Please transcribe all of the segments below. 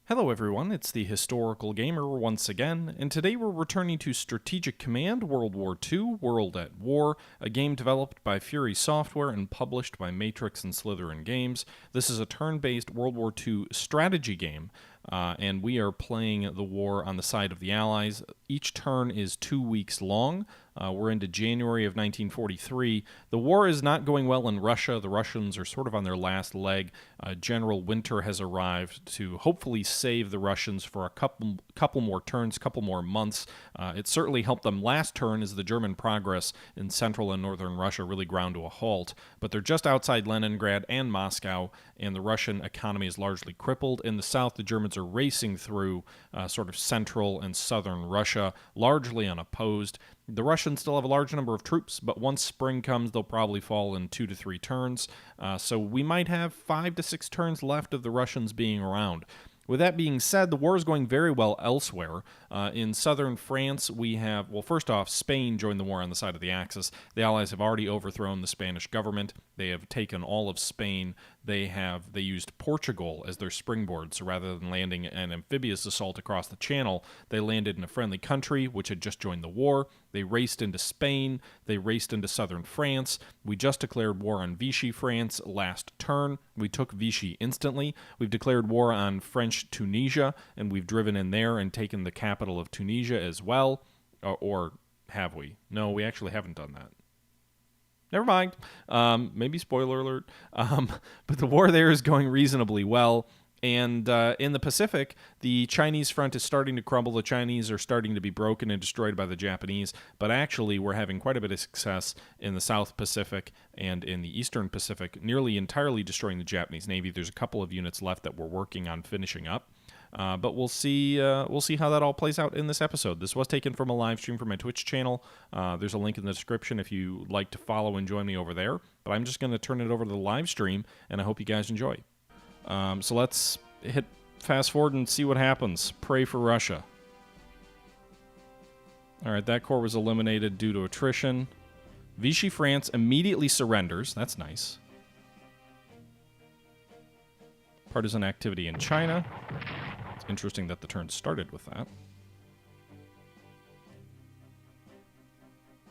Hello everyone, it's the Historical Gamer once again, and today we're returning to Strategic Command World War II, World at War, a game developed by Fury Software and published by Matrix and Slitherine Games. This is a turn-based World War II strategy game, and we are playing the war on the side of the Allies. Each turn is 2 weeks long. We're into January of 1943. The war is not going well in Russia. The Russians are sort of on their last leg. General Winter has arrived to hopefully save the Russians for a couple more turns, couple more months. It certainly helped them last turn as the German progress in central and northern Russia really ground to a halt. But they're just outside Leningrad and Moscow, and the Russian economy is largely crippled. In the south, the Germans are racing through sort of central and southern Russia, largely unopposed. The Russians still have a large number of troops, but once spring comes, they'll probably fall in 2 to 3 turns. So we might have 5 to 6 turns left of the Russians being around. With that being said, the war is going very well elsewhere. In southern France, we have, well, first off, Spain joined the war on the side of the Axis. The Allies have already overthrown the Spanish government. They have taken all of Spain. They used Portugal as their springboard, so rather than landing an amphibious assault across the channel, they landed in a friendly country which had just joined the war. They raced into Spain. They raced into southern France. We just declared war on Vichy France last turn. We took Vichy instantly. We've declared war on French Tunisia, and we've driven in there and taken the capital of Tunisia as well. Or have we? No, we actually haven't done that. Never mind. Maybe spoiler alert. But the war there is going reasonably well. And in the Pacific, the Chinese front is starting to crumble. The Chinese are starting to be broken and destroyed by the Japanese. But actually, we're having quite a bit of success in the South Pacific and in the Eastern Pacific, nearly entirely destroying the Japanese Navy. There's a couple of units left that we're working on finishing up. But we'll see how that all plays out in this episode. This was taken from a live stream from my Twitch channel. There's a link in the description if you'd like to follow and join me over there. But I'm just going to turn it over to the live stream, and I hope you guys enjoy. So let's hit fast forward and see what happens. Pray for Russia. All right, that corps was eliminated due to attrition. Vichy France immediately surrenders. That's nice. Partisan activity in China. It's interesting that the turn started with that.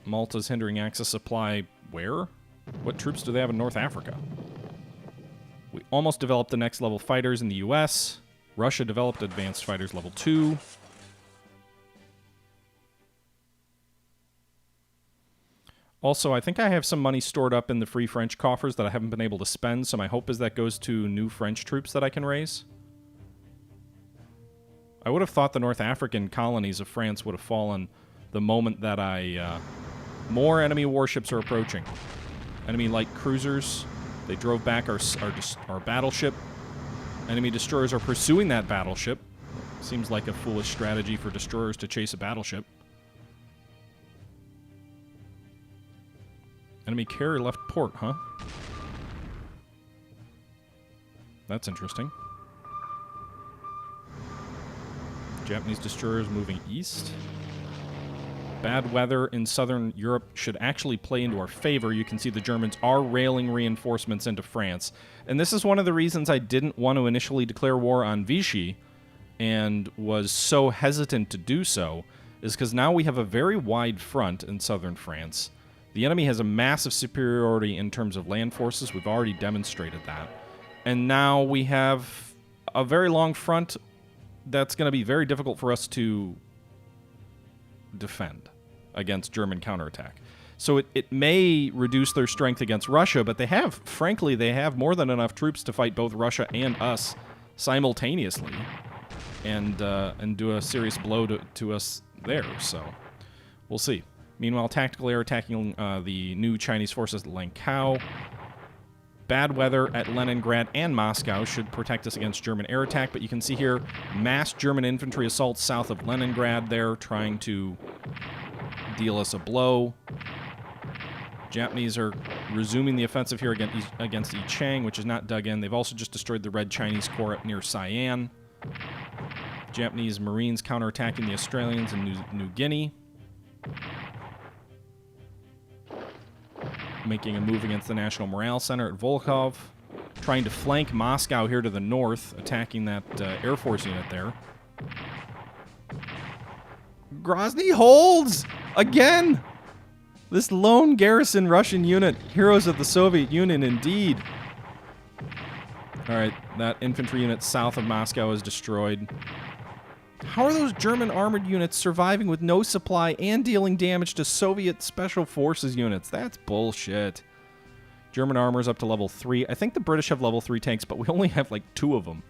Malta's hindering Axis supply where? What troops do they have in North Africa? We almost developed the next level fighters in the US. Russia developed advanced fighters level 2. Also, I think I have some money stored up in the Free French coffers that I haven't been able to spend, so my hope is that goes to new French troops that I can raise. I would have thought the North African colonies of France would have fallen the moment that more enemy warships are approaching. Enemy light cruisers. They drove back our battleship. Enemy destroyers are pursuing that battleship. Seems like a foolish strategy for destroyers to chase a battleship. Enemy carrier left port, huh? That's interesting. Japanese destroyers moving east. Bad weather in southern Europe should actually play into our favor. You can see the Germans are railing reinforcements into France. And this is one of the reasons I didn't want to initially declare war on Vichy and was so hesitant to do so, is because now we have a very wide front in southern France. The enemy has a massive superiority in terms of land forces. We've already demonstrated that. And now we have a very long front that's going to be very difficult for us to defend against German counterattack. So it may reduce their strength against Russia, but frankly, they have more than enough troops to fight both Russia and us simultaneously and do a serious blow to us there. So we'll see. Meanwhile, tactical air attacking the new Chinese forces at Langkao. Bad weather at Leningrad and Moscow should protect us against German air attack, but you can see here mass German infantry assaults south of Leningrad there, trying to deal us a blow. Japanese are resuming the offensive here against Yichang, which is not dug in. They've also just destroyed the Red Chinese Corps up near Sian. Japanese Marines counterattacking the Australians in New Guinea. Making a move against the National Morale Center at Volkhov. trying to flank Moscow here to the north, attacking that Air Force unit there. Grozny holds! Again! This lone garrison Russian unit, heroes of the Soviet Union indeed. Alright, that infantry unit south of Moscow is destroyed. How are those German armored units surviving with no supply and dealing damage to Soviet Special Forces units? That's bullshit. German armor's up to level 3. I think the British have level 3 tanks, but we only have like 2 of them.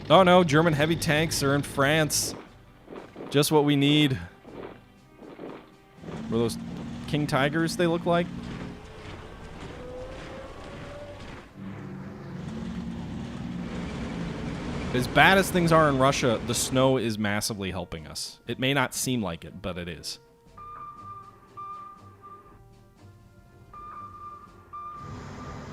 Oh no, German heavy tanks are in France. Just what we need. Were those King Tigers they look like? As bad as things are in Russia, the snow is massively helping us. It may not seem like it, but it is.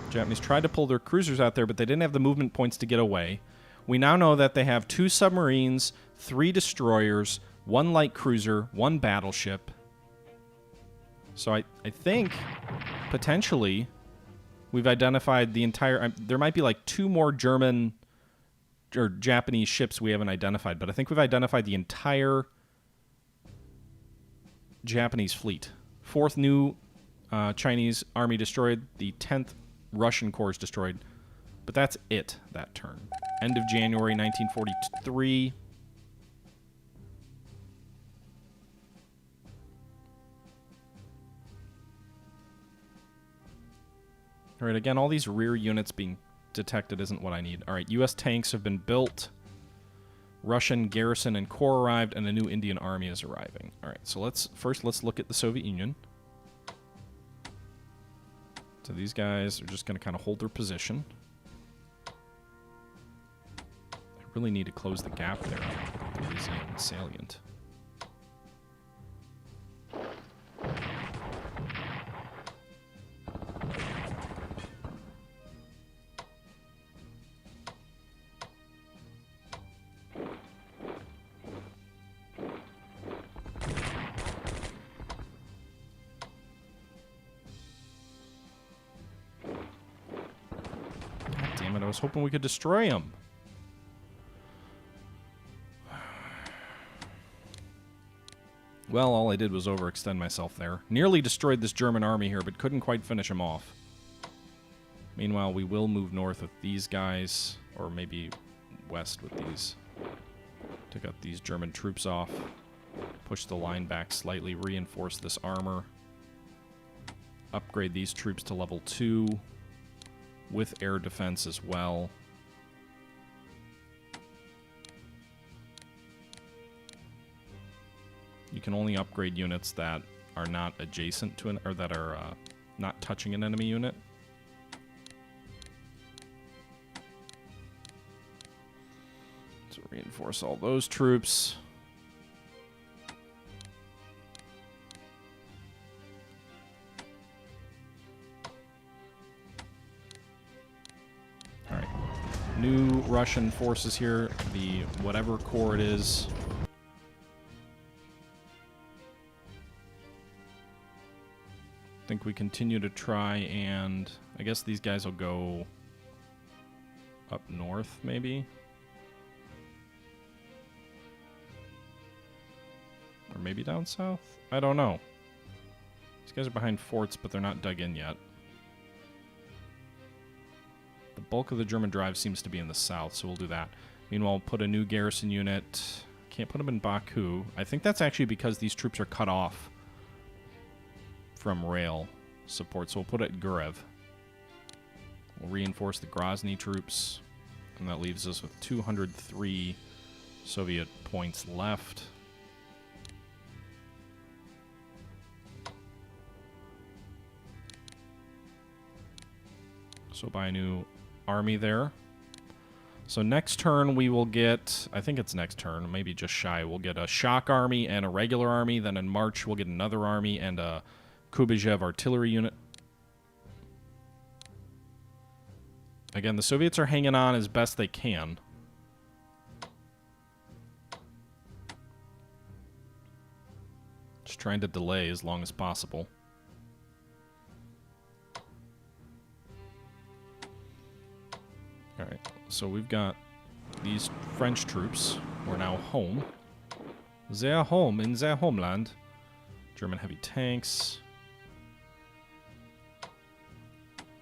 Japanese tried to pull their cruisers out there, but they didn't have the movement points to get away. We now know that they have 2 submarines, 3 destroyers, 1 light cruiser, 1 battleship. So I think, potentially, we've identified the entire... there might be like 2 more German... or Japanese ships we haven't identified, but I think we've identified the entire Japanese fleet. 4th new Chinese army destroyed, the 10th Russian corps is destroyed, but that's it that turn. End of January 1943. All right, again, all these rear units being detected isn't what I need. All right, U.S. tanks have been built. Russian garrison and corps arrived, and a new Indian army is arriving. All right, so let's look at the Soviet Union. So these guys are just going to kind of hold their position. I really need to close the gap there. The Elysian salient. I was hoping we could destroy him. Well, all I did was overextend myself there. Nearly destroyed this German army here, but couldn't quite finish him off. Meanwhile, we will move north with these guys, or maybe west with these. Take out these German troops off. Push the line back slightly, reinforce this armor. Upgrade these troops to level 2. With air defense as well. You can only upgrade units that are not adjacent to an, or that are not touching an enemy unit. So reinforce all those troops. New Russian forces here, the whatever corps it is. I think we continue to try and... I guess these guys will go up north, maybe? Or maybe down south? I don't know. These guys are behind forts, but they're not dug in yet. The bulk of the German drive seems to be in the south, so we'll do that. Meanwhile, we'll put a new garrison unit. Can't put them in Baku. I think that's actually because these troops are cut off from rail support, so we'll put it at Gurev. We'll reinforce the Grozny troops, and that leaves us with 203 Soviet points left. So buy a new army there. So next turn we will get, I think it's next turn, maybe just shy, we'll get a shock army and a regular army. Then in March we'll get another army and a Kuybyshev artillery unit. Again, the Soviets are hanging on as best they can. Just trying to delay as long as possible. Alright, so we've got these French troops. We're now home. They're home in their homeland. German heavy tanks.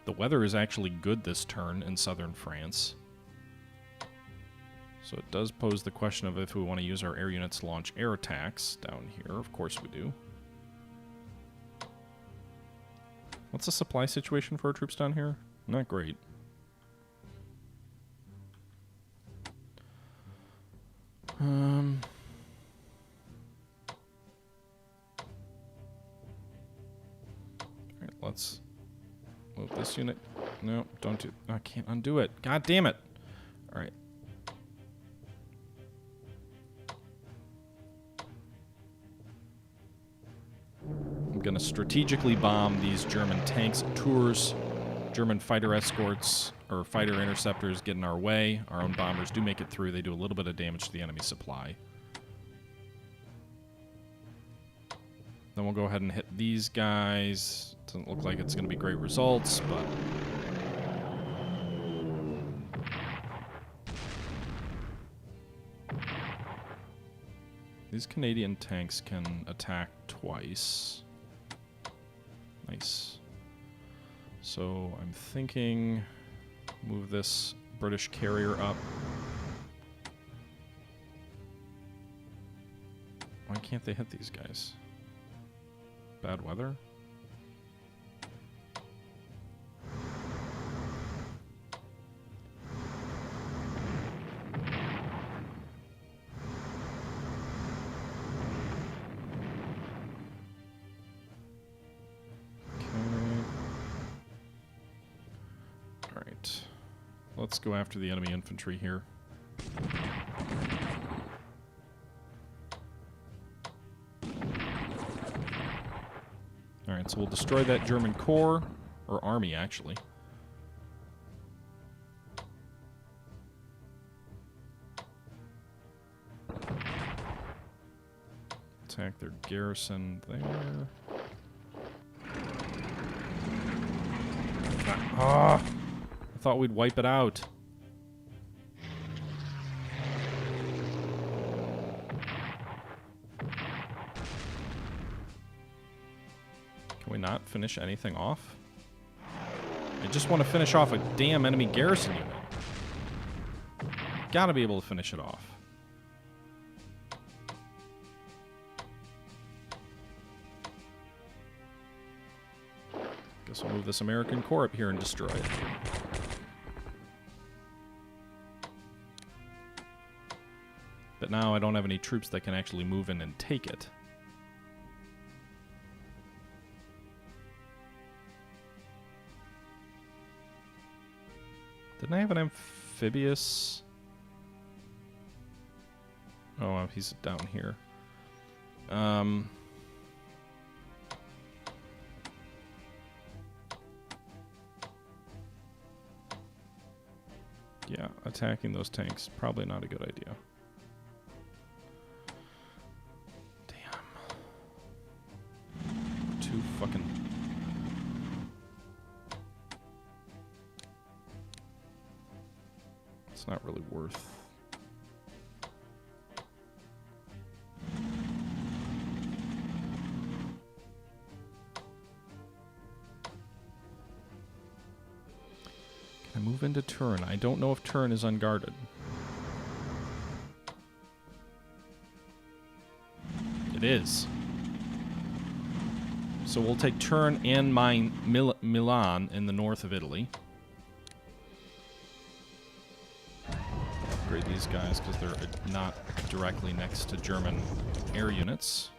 The weather is actually good this turn in southern France. So it does pose the question of if we want to use our air units to launch air attacks down here. Of course we do. What's the supply situation for our troops down here? Not great. Alright, let's move this unit. No, don't do... I can't undo it. God damn it. Alright. I'm going to strategically bomb these German tanks and tours. German fighter escorts or fighter interceptors get in our way. Our own bombers do make it through. They do a little bit of damage to the enemy supply. Then we'll go ahead and hit these guys. Doesn't look like it's going to be great results, but... These Canadian tanks can attack twice. Nice. So I'm thinking move this British carrier up. Why can't they hit these guys? Bad weather? Let's go after the enemy infantry here. Alright, so we'll destroy that German corps, or army actually. Attack their garrison there. Ah! I thought we'd wipe it out. Can we not finish anything off? I just want to finish off a damn enemy garrison unit. Gotta be able to finish it off. Guess we'll move this American corps up here and destroy it. But now I don't have any troops that can actually move in and take it. Didn't I have an amphibious? Oh, he's down here. Yeah, attacking those tanks, probably not a good idea. Fucking it's not really worth. Can I move into Turin? I don't know if Turin is unguarded. It is. So we'll take Turin and Milan in the north of Italy. Upgrade these guys because they're not directly next to German air units.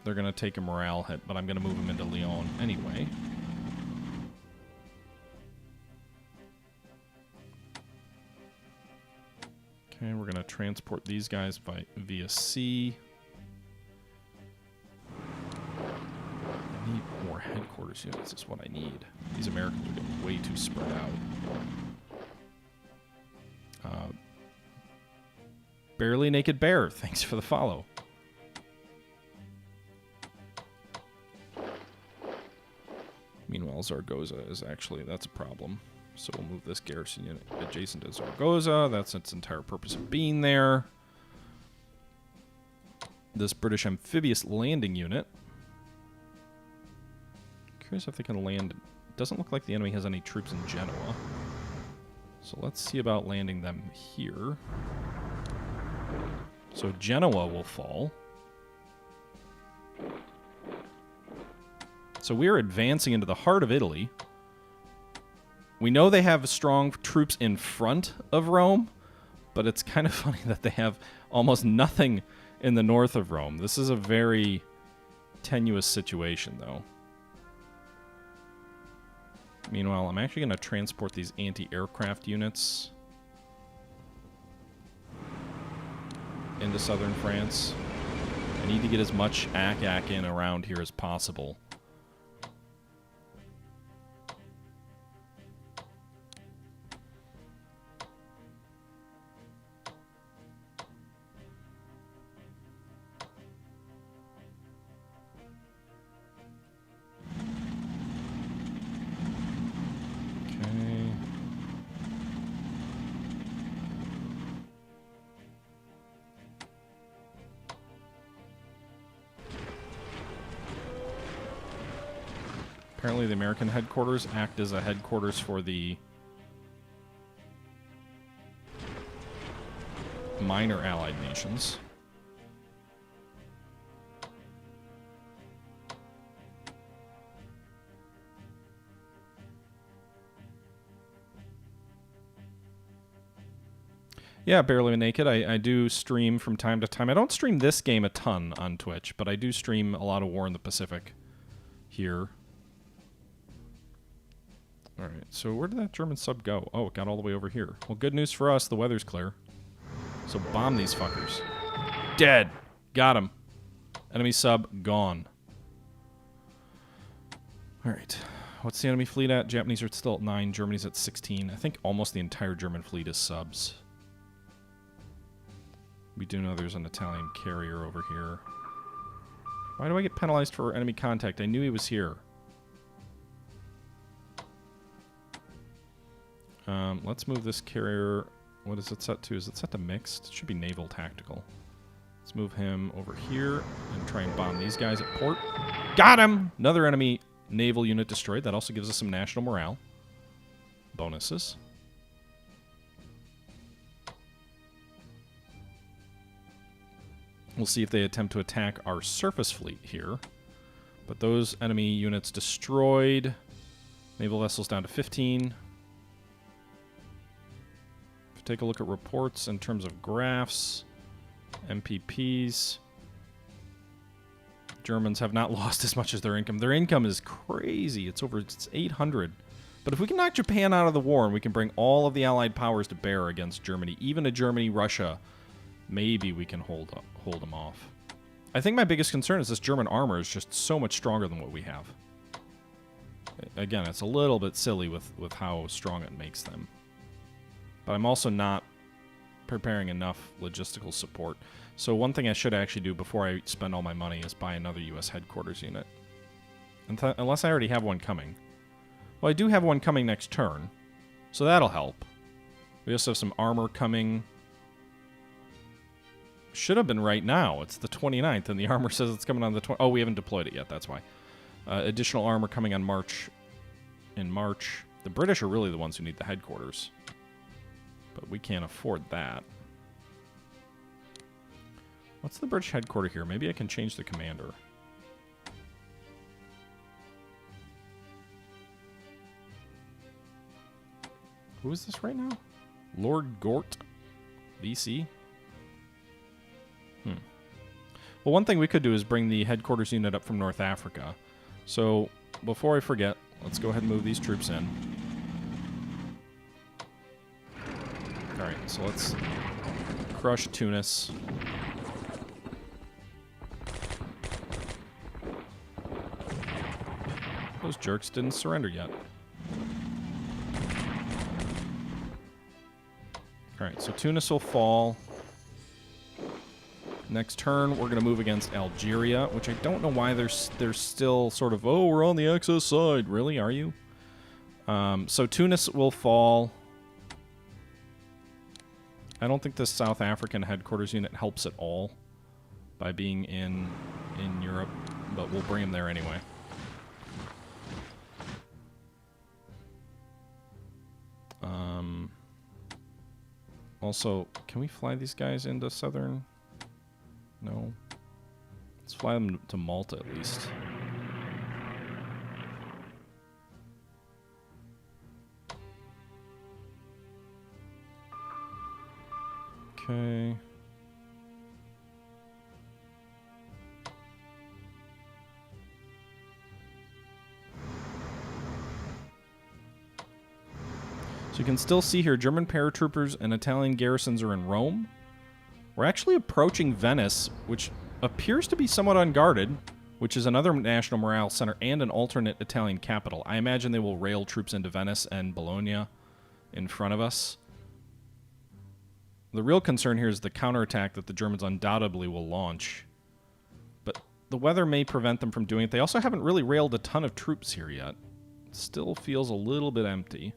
They're going to take a morale hit, but I'm going to move them into Lyon anyway. Okay, we're going to transport these guys via sea. More headquarters units is what I need. These Americans are getting way too spread out. Barely Naked Bear, thanks for the follow. Meanwhile, Zaragoza is actually, that's a problem. So we'll move this garrison unit adjacent to Zaragoza. That's its entire purpose of being there. This British amphibious landing unit. Curious if they can land. Doesn't look like the enemy has any troops in Genoa. So let's see about landing them here. So Genoa will fall. So we're advancing into the heart of Italy. We know they have strong troops in front of Rome, but it's kind of funny that they have almost nothing in the north of Rome. This is a very tenuous situation, though. Meanwhile, I'm actually going to transport these anti-aircraft units into southern France. I need to get as much ACAC in around here as possible. Apparently the American headquarters act as a headquarters for the minor allied nations. Yeah, Barely Naked. I do stream from time to time. I don't stream this game a ton on Twitch, but I do stream a lot of War in the Pacific here. Alright, so where did that German sub go? Oh, it got all the way over here. Well, good news for us, the weather's clear. So bomb these fuckers. Dead! Got him. Enemy sub, gone. Alright, what's the enemy fleet at? Japanese are still at 9, Germany's at 16. I think almost the entire German fleet is subs. We do know there's an Italian carrier over here. Why do I get penalized for enemy contact? I knew he was here. Let's move this carrier. What is it set to? Is it set to mixed? It should be naval tactical. Let's move him over here and try and bomb these guys at port. Got him! Another enemy naval unit destroyed. That also gives us some national morale bonuses. We'll see if they attempt to attack our surface fleet here. But those enemy units destroyed. Naval vessels down to 15. Take a look at reports in terms of graphs, MPPs. Germans have not lost as much as their income. Their income is crazy. It's 800. But if we can knock Japan out of the war and we can bring all of the Allied powers to bear against Germany, even a Germany, Russia, maybe we can hold them off. I think my biggest concern is this German armor is just so much stronger than what we have. Again, it's a little bit silly with how strong it makes them. But I'm also not preparing enough logistical support. So one thing I should actually do before I spend all my money is buy another U.S. headquarters unit. Unless I already have one coming. Well, I do have one coming next turn, so that'll help. We also have some armor coming. Should have been right now. It's the 29th, and the armor says it's coming on the 20th. Oh, we haven't deployed it yet, that's why. Additional armor coming on in March. The British are really the ones who need the headquarters. But we can't afford that. What's the British headquarter here? Maybe I can change the commander. Who is this right now? Lord Gort, VC? Well, one thing we could do is bring the headquarters unit up from North Africa. So, before I forget, let's go ahead and move these troops in. Alright, so let's crush Tunis. Those jerks didn't surrender yet. Alright, so Tunis will fall. Next turn, we're going to move against Algeria, which I don't know why they're still sort of, oh, we're on the Axis side. Really, are you? So Tunis will fall. I don't think the South African headquarters unit helps at all by being in Europe, but we'll bring him there anyway. Also, can we fly these guys into southern? No. Let's fly them to Malta at least. Okay. So you can still see here German paratroopers and Italian garrisons are in Rome. We're actually approaching Venice, which appears to be somewhat unguarded, which is another national morale center and an alternate Italian capital. I imagine they will rail troops into Venice and Bologna in front of us. The real concern here is the counterattack that the Germans undoubtedly will launch. But the weather may prevent them from doing it. They also haven't really railed a ton of troops here yet. It still feels a little bit empty.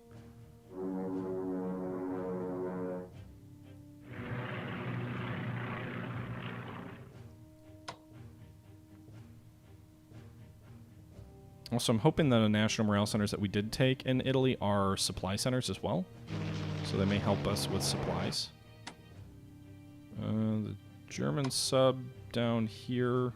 Also, I'm hoping that the national morale centers that we did take in Italy are supply centers as well. So they may help us with supplies. The German sub down here.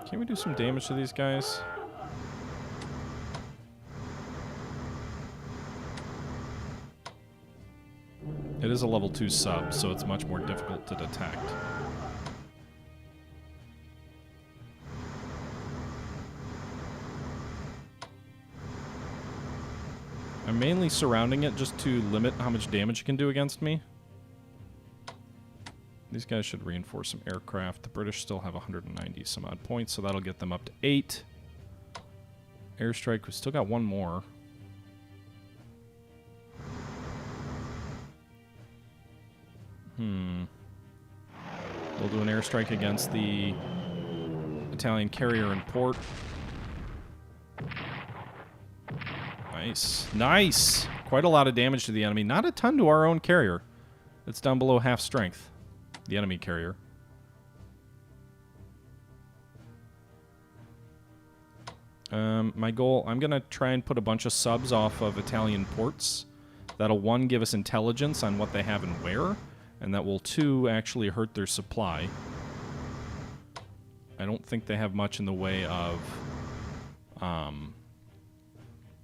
Can we do some damage to these guys? It is a level 2 sub, so it's much more difficult to detect. I'm mainly surrounding it just to limit how much damage it can do against me. These guys should reinforce some aircraft. The British still have 190 some odd points, so that'll get them up to 8. Airstrike, we still got one more. We'll do an airstrike against the Italian carrier in port. Nice. Nice! Quite a lot of damage to the enemy. Not a ton to our own carrier. It's down below half strength. The enemy carrier. My goal, I'm going to try and put a bunch of subs off of Italian ports. That'll, 1, give us intelligence on what they have and where, and that will, 2, actually hurt their supply. I don't think they have much in the way of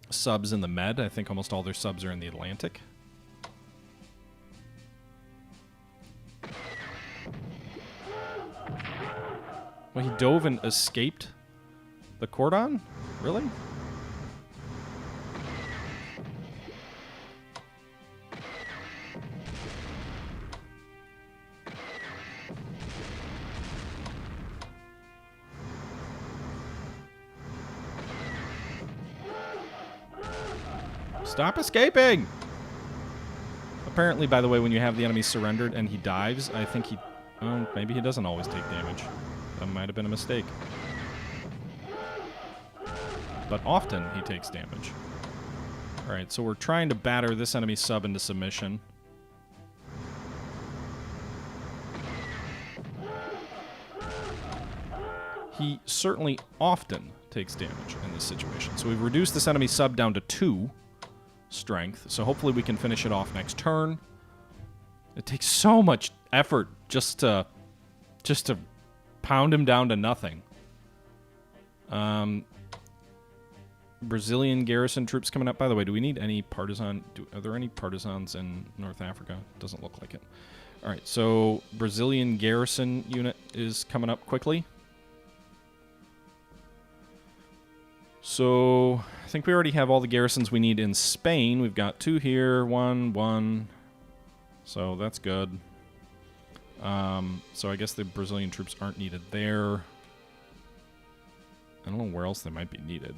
subs in the Med. I think almost all their subs are in the Atlantic. Well, he dove and escaped the cordon? Really? Stop escaping! Apparently, by the way, when you have the enemy surrendered and he dives, I think he... Oh, maybe he doesn't always take damage. That might have been a mistake. But often he takes damage. Alright, so we're trying to batter this enemy sub into submission. He certainly often takes damage in this situation. So we've reduced this enemy sub down to 2 strength, so hopefully we can finish it off next turn. It takes so much effort just to pound him down to nothing. Brazilian garrison troops coming up. By the way, do we need any partisan? Are there any partisans in North Africa? Doesn't look like it. All right, so Brazilian garrison unit is coming up quickly. So I think we already have all the garrisons we need in Spain. We've got 2 here, 1. So that's good. So I guess the Brazilian troops aren't needed there. I don't know where else they might be needed.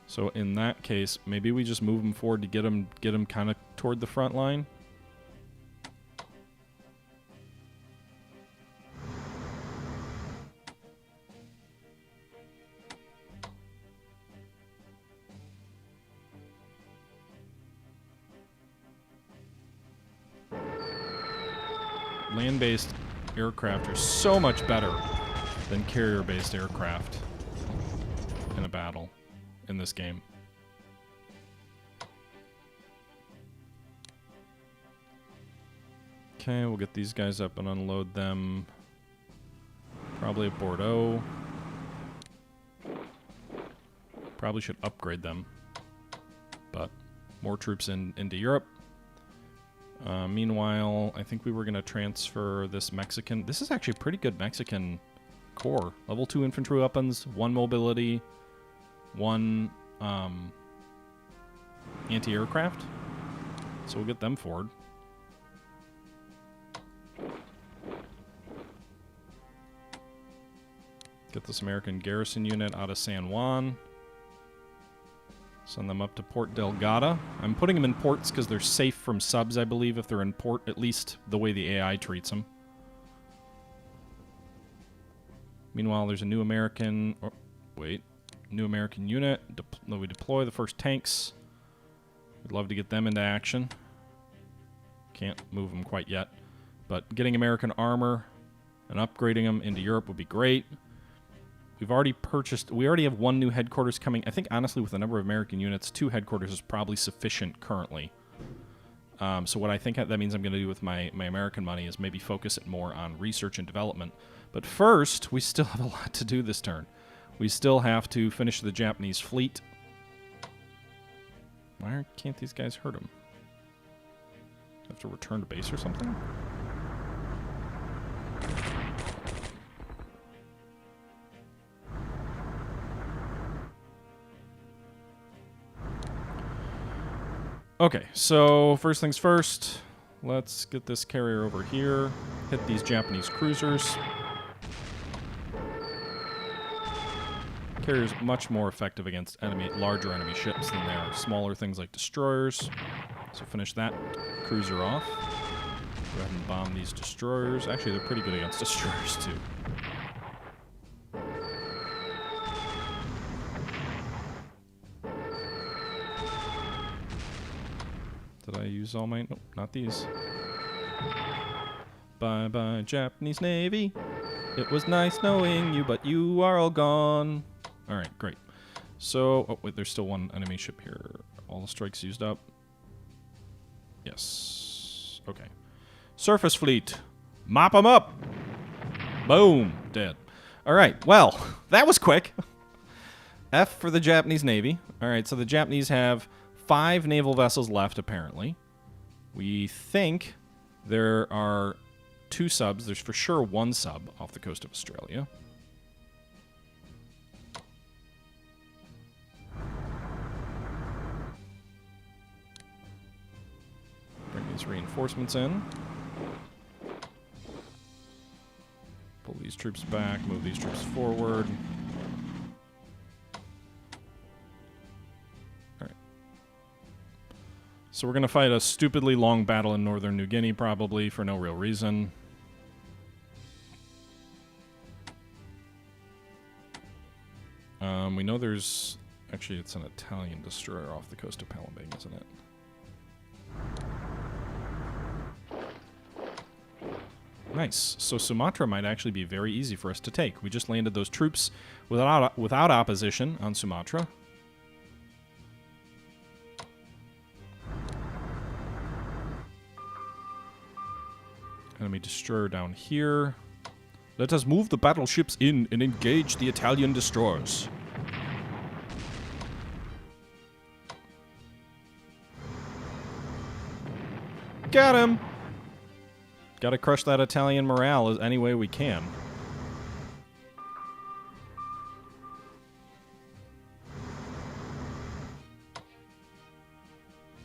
So in that case, maybe we just move them forward to get them kind of toward the front line. Land-based aircraft are so much better than carrier-based aircraft in a battle in this game. Okay, we'll get these guys up and unload them. Probably at Bordeaux. Probably should upgrade them. But more troops into Europe. Meanwhile, I think we were going to transfer this Mexican... This is actually a pretty good Mexican corps. Level 2 infantry weapons, 1 mobility, 1 anti-aircraft. So we'll get them forward. Get this American garrison unit out of San Juan. Send them up to Port Delgada. I'm putting them in ports because they're safe from subs, I believe, if they're in port, at least the way the AI treats them. Meanwhile, there's a new American... Oh, wait. New American unit. We deploy the first tanks. We'd love to get them into action. Can't move them quite yet. But getting American armor and upgrading them into Europe would be great. We've already purchased... We already have 1 new headquarters coming. I think, honestly, with the number of American units, 2 headquarters is probably sufficient currently. So what I think that means I'm going to do with my American money is maybe focus it more on research and development. But first, we still have a lot to do this turn. We still have to finish the Japanese fleet. Why can't these guys hurt them? Have to return to base or something? Okay, so first things first, let's get this carrier over here, hit these Japanese cruisers. Carrier's much more effective against larger enemy ships than they are smaller things like destroyers. So finish that cruiser off. Go ahead and bomb these destroyers. Actually, they're pretty good against destroyers, too. Did I use all my... Nope, not these. Bye-bye, Japanese Navy. It was nice knowing you, but you are all gone. Alright, great. So... Oh, wait, there's still 1 enemy ship here. All the strikes used up. Yes. Okay. Surface fleet. Mop them up. Boom. Dead. Alright, well, that was quick. F for the Japanese Navy. Alright, so the Japanese have 5 naval vessels left, apparently. We think there are 2 subs. There's for sure 1 sub off the coast of Australia. Bring these reinforcements in. Pull these troops back, move these troops forward. So we're going to fight a stupidly long battle in northern New Guinea, probably, for no real reason. We know there's... Actually, it's an Italian destroyer off the coast of Palembang, isn't it? Nice. So Sumatra might actually be very easy for us to take. We just landed those troops without opposition on Sumatra. Enemy destroyer down here. Let us move the battleships in and engage the Italian destroyers. Got him! Gotta crush that Italian morale any way we can.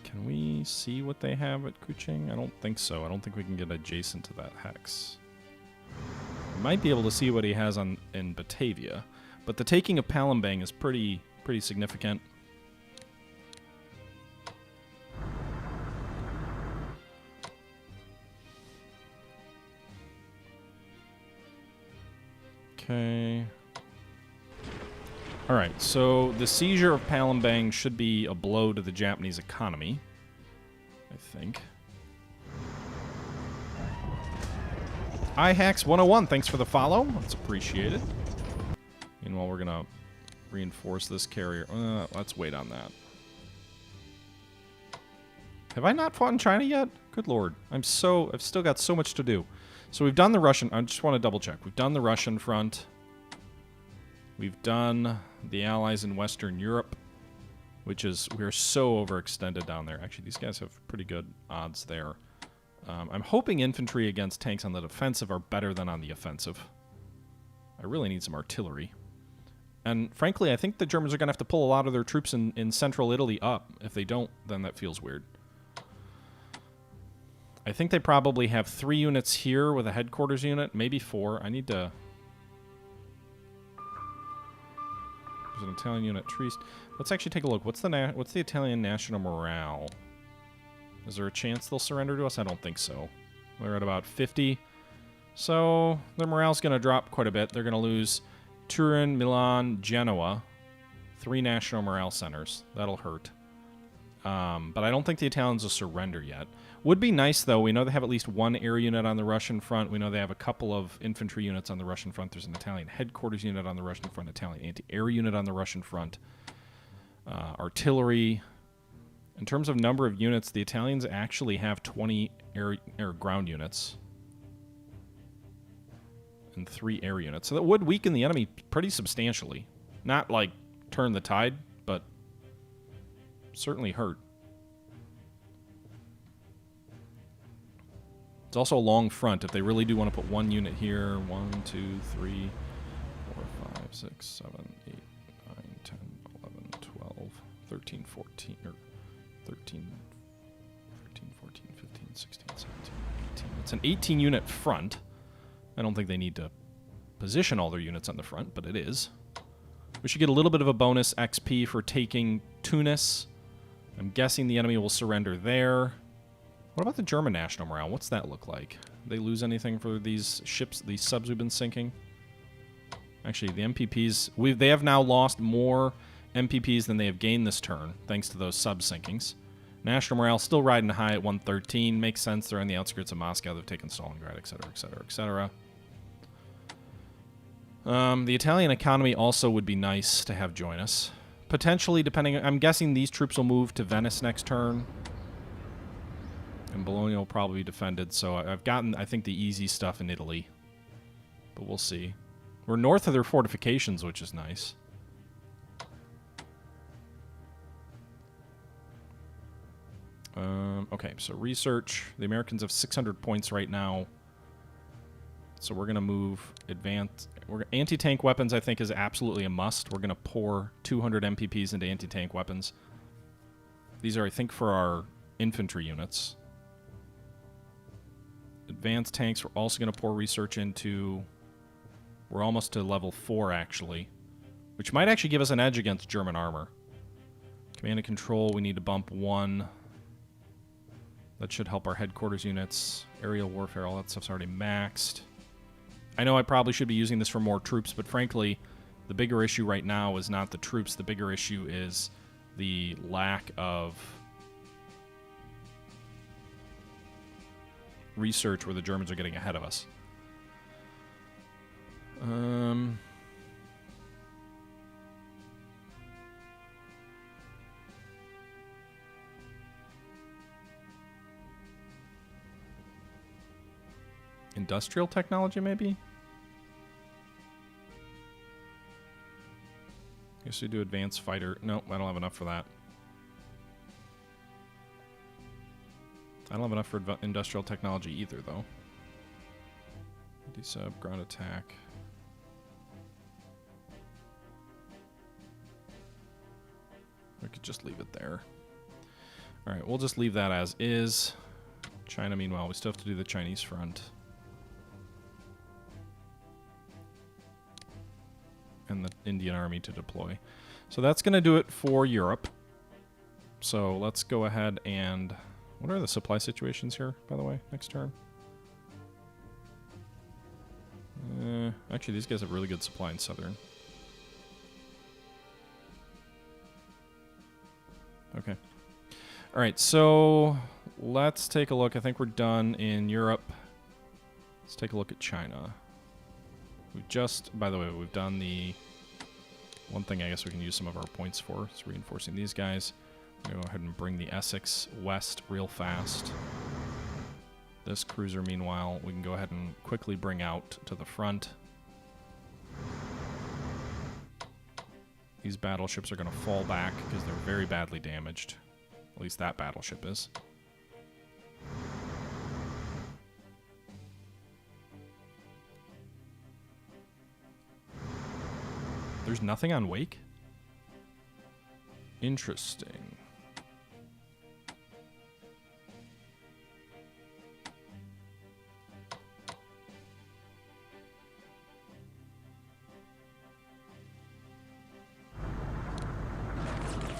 Can we see what they have at Kuching? I don't think so. I don't think we can get adjacent to that hex. might be able to see what he has in Batavia. But the taking of Palembang is pretty significant. Okay. Alright, so the seizure of Palembang should be a blow to the Japanese economy, I think. iHacks101, thanks for the follow. That's appreciated. Meanwhile, we're going to reinforce this carrier. Let's wait on that. Have I not fought in China yet? Good lord. I've still got so much to do. So we've done the Russian... I just want to double check. We've done the Russian front. We've done the allies in Western Europe, which is... We're so overextended down there. Actually, these guys have pretty good odds there. I'm hoping infantry against tanks on the defensive are better than on the offensive. I really need some artillery. And frankly, I think the Germans are going to have to pull a lot of their troops in central Italy up. If they don't, then that feels weird. I think they probably have 3 units here with a headquarters unit, maybe 4. I need to... There's an Italian unit. Let's actually take a look. What's the Italian national morale? Is there a chance they'll surrender to us? I don't think so. They're at about 50. So their morale's going to drop quite a bit. They're going to lose Turin, Milan, Genoa. 3 national morale centers. That'll hurt. But I don't think the Italians will surrender yet. Would be nice, though. We know they have at least 1 air unit on the Russian front. We know they have a couple of infantry units on the Russian front. There's an Italian headquarters unit on the Russian front, Italian anti-air unit on the Russian front, artillery. In terms of number of units, the Italians actually have 20 air ground units and 3 air units. So that would weaken the enemy pretty substantially. Not like turn the tide, but certainly hurt. It's also a long front. If they really do want to put 1 unit here, 1, 2, 3, 4, 5, 6, 7, 8, 9, 10, 11, 12, 13, 14, or 13, 14, 15, 16, 17, 18. It's an 18 unit front. I don't think they need to position all their units on the front, but it is. We should get a little bit of a bonus XP for taking Tunis. I'm guessing the enemy will surrender there. What about the German national morale? What's that look like? They lose anything for these ships, these subs we've been sinking? Actually, the MPPs... They have now lost more MPPs than they have gained this turn, thanks to those sub sinkings. National morale still riding high at 113. Makes sense. They're on the outskirts of Moscow. They've taken Stalingrad, etc., etc., etc. The Italian economy also would be nice to have join us. Potentially, depending... I'm guessing these troops will move to Venice next turn. And Bologna will probably be defended, so I've gotten, I think, the easy stuff in Italy. But we'll see. We're north of their fortifications, which is nice. Okay, so research. The Americans have 600 points right now. So we're going to move advanced... Anti-tank weapons, I think, is absolutely a must. We're going to pour 200 MPPs into anti-tank weapons. These are, I think, for our infantry units. Advanced tanks, we're also going to pour research into... We're almost to level 4, actually. Which might actually give us an edge against German armor. Command and control, we need to bump 1. That should help our headquarters units. Aerial warfare, all that stuff's already maxed. I know I probably should be using this for more troops, but frankly, the bigger issue right now is not the troops. The bigger issue is the lack of research where the Germans are getting ahead of us. Industrial technology, maybe? Guess we do advanced fighter. Nope, I don't have enough for that. I don't have enough for industrial technology either, though. Sub, ground attack. We could just leave it there. Alright, we'll just leave that as is. China, meanwhile, we still have to do the Chinese front. and the Indian Army to deploy. So that's going to do it for Europe. So let's go ahead and... What are the supply situations here, by the way, next turn? Actually, these guys have really good supply in Southern. Okay. All right, so let's take a look. I think we're done in Europe. Let's take a look at China. We've just, by the way, we've done the one thing I guess we can use some of our points for. It's reinforcing these guys. I'm going to go ahead and bring the Essex west real fast. This cruiser, meanwhile, we can go ahead and quickly bring out to the front. These battleships are going to fall back because they're very badly damaged. At least that battleship is. There's nothing on Wake? Interesting.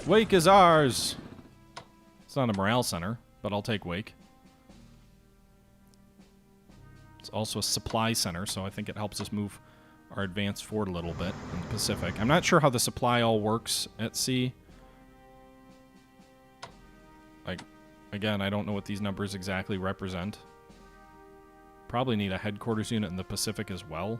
Wake is ours! It's not a morale center, but I'll take Wake. It's also a supply center, so I think it helps us move our advance forward a little bit in the Pacific. I'm not sure how the supply all works at sea. Like, again, I don't know what these numbers exactly represent. Probably need a headquarters unit in the Pacific as well.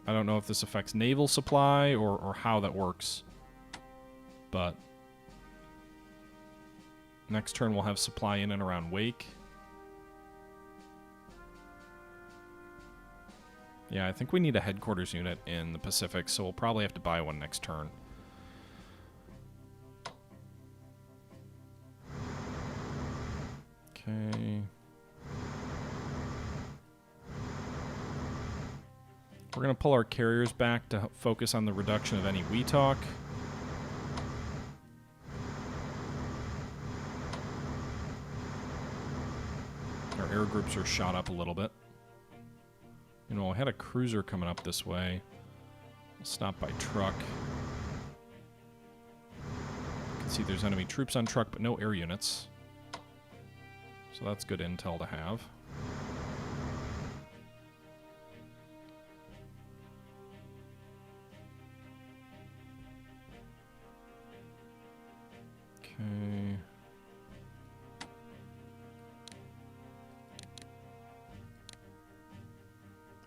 I don't know if this affects naval supply or how that works. But next turn we'll have supply in and around Wake. Yeah, I think we need a headquarters unit in the Pacific, so we'll probably have to buy one next turn. Okay. We're going to pull our carriers back to focus on the reduction of any WETOC. Our air groups are shot up a little bit. You know, I had a cruiser coming up this way. We'll stop by truck. You can see there's enemy troops on truck, but no air units. So that's good intel to have. Okay.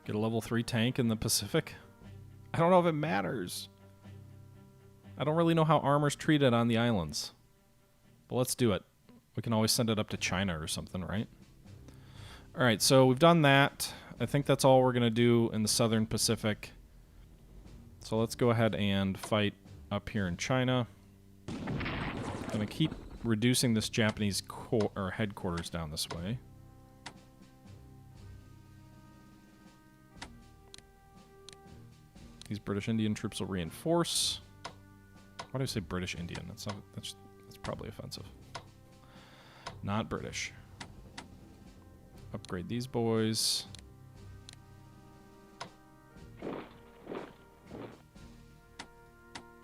Get a level 3 tank in the Pacific? I don't know if it matters. I don't really know how armor's treated on the islands. But let's do it. We can always send it up to China or something, right? Alright, so we've done that. I think that's all we're going to do in the Southern Pacific. So let's go ahead and fight up here in China. Going to keep reducing this Japanese headquarters down this way. These British Indian troops will reinforce. Why do I say British Indian? That's probably offensive. Not British. Upgrade these boys.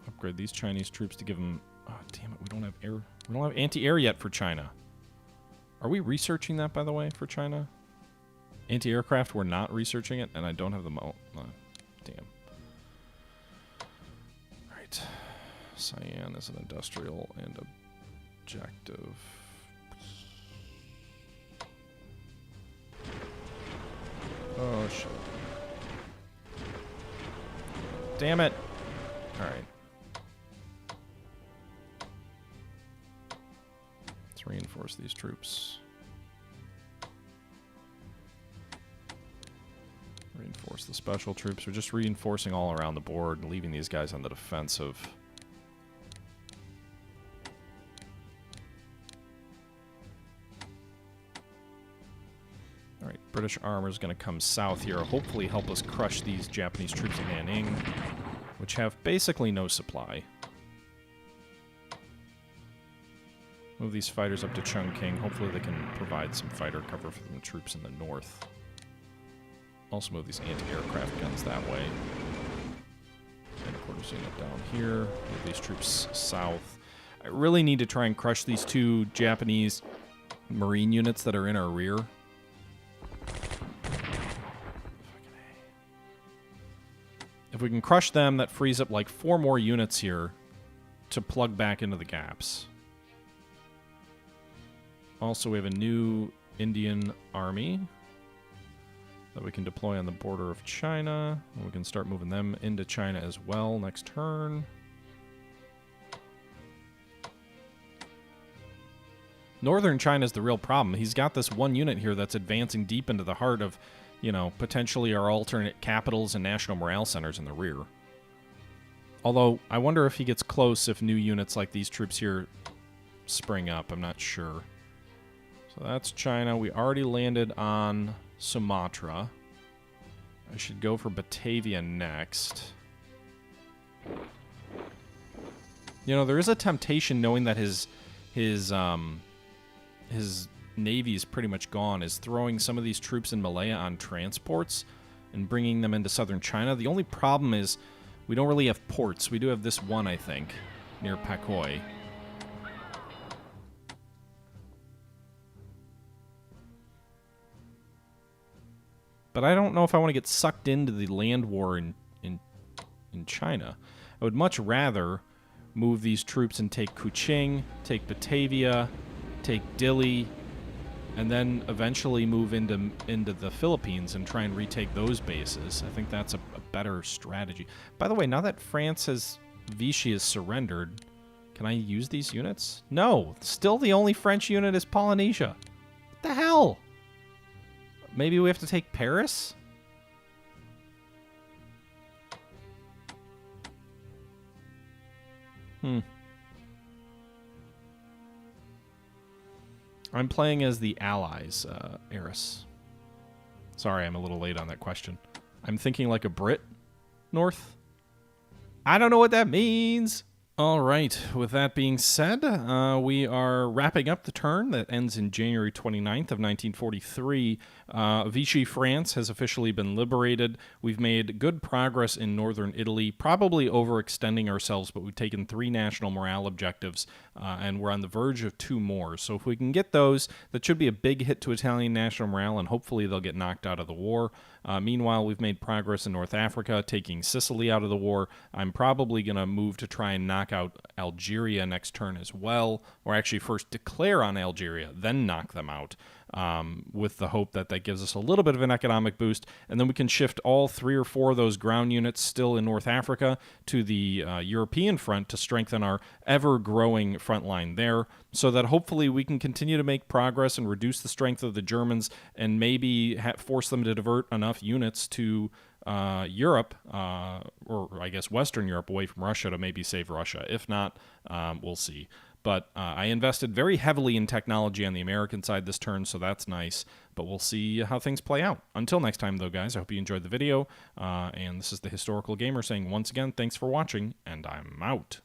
Upgrade these Chinese troops to give them... Oh, damn it, we don't have air. We don't have anti-air yet for China. Are we researching that, by the way, for China? Anti-aircraft, we're not researching it, and I don't have the damn. Alright. Cyan is an industrial and objective. Oh, shit. Damn it. Alright. Let's reinforce these troops. Reinforce the special troops. We're just reinforcing all around the board and leaving these guys on the defensive. Alright, British armor is going to come south here, hopefully help us crush these Japanese troops in Nanning, which have basically no supply. Move these fighters up to Chongqing. Hopefully they can provide some fighter cover for the troops in the north. Also move these anti-aircraft guns that way. And quarters unit down here. Move these troops south. I really need to try and crush these 2 Japanese Marine units that are in our rear. If we can crush them, that frees up like 4 more units here to plug back into the gaps. Also, we have a new Indian army that we can deploy on the border of China. And we can start moving them into China as well next turn. Northern China is the real problem. He's got this 1 unit here that's advancing deep into the heart of, you know, potentially our alternate capitals and national morale centers in the rear. Although, I wonder if he gets close if new units like these troops here spring up. I'm not sure. So that's China. We already landed on Sumatra. I should go for Batavia next. You know, there is a temptation, knowing that his navy is pretty much gone, is throwing some of these troops in Malaya on transports and bringing them into southern China. The only problem is we don't really have ports. We do have this one, I think, near Pakoi. But I don't know if I want to get sucked into the land war in China. I would much rather move these troops and take Kuching, take Batavia, take Dili, and then eventually move into the Philippines and try and retake those bases. I think that's a better strategy. By the way, now that Vichy has surrendered, can I use these units? No, still the only French unit is Polynesia. What the hell? Maybe we have to take Paris? I'm playing as the Allies, Eris. Sorry, I'm a little late on that question. I'm thinking like a Brit, North. I don't know what that means. All right, with that being said, we are wrapping up the turn that ends in January 29th of 1943. Vichy France has officially been liberated. We've made good progress in northern Italy, probably overextending ourselves, but we've taken 3 national morale objectives, and we're on the verge of 2 more. So if we can get those, that should be a big hit to Italian national morale, and hopefully they'll get knocked out of the war. Meanwhile, we've made progress in North Africa, taking Sicily out of the war. I'm probably going to move to try and knock out Algeria next turn as well, or actually first declare on Algeria, then knock them out, with the hope that that gives us a little bit of an economic boost, and then we can shift all 3 or 4 of those ground units still in North Africa to the European front to strengthen our ever-growing front line there, so that hopefully we can continue to make progress and reduce the strength of the Germans and maybe force them to divert enough units to Europe, or I guess Western Europe, away from Russia to maybe save Russia. If not, we'll see. But I invested very heavily in technology on the American side this turn, so that's nice. But we'll see how things play out. Until next time, though, guys, I hope you enjoyed the video. And this is the Historical Gamer saying once again, thanks for watching, and I'm out.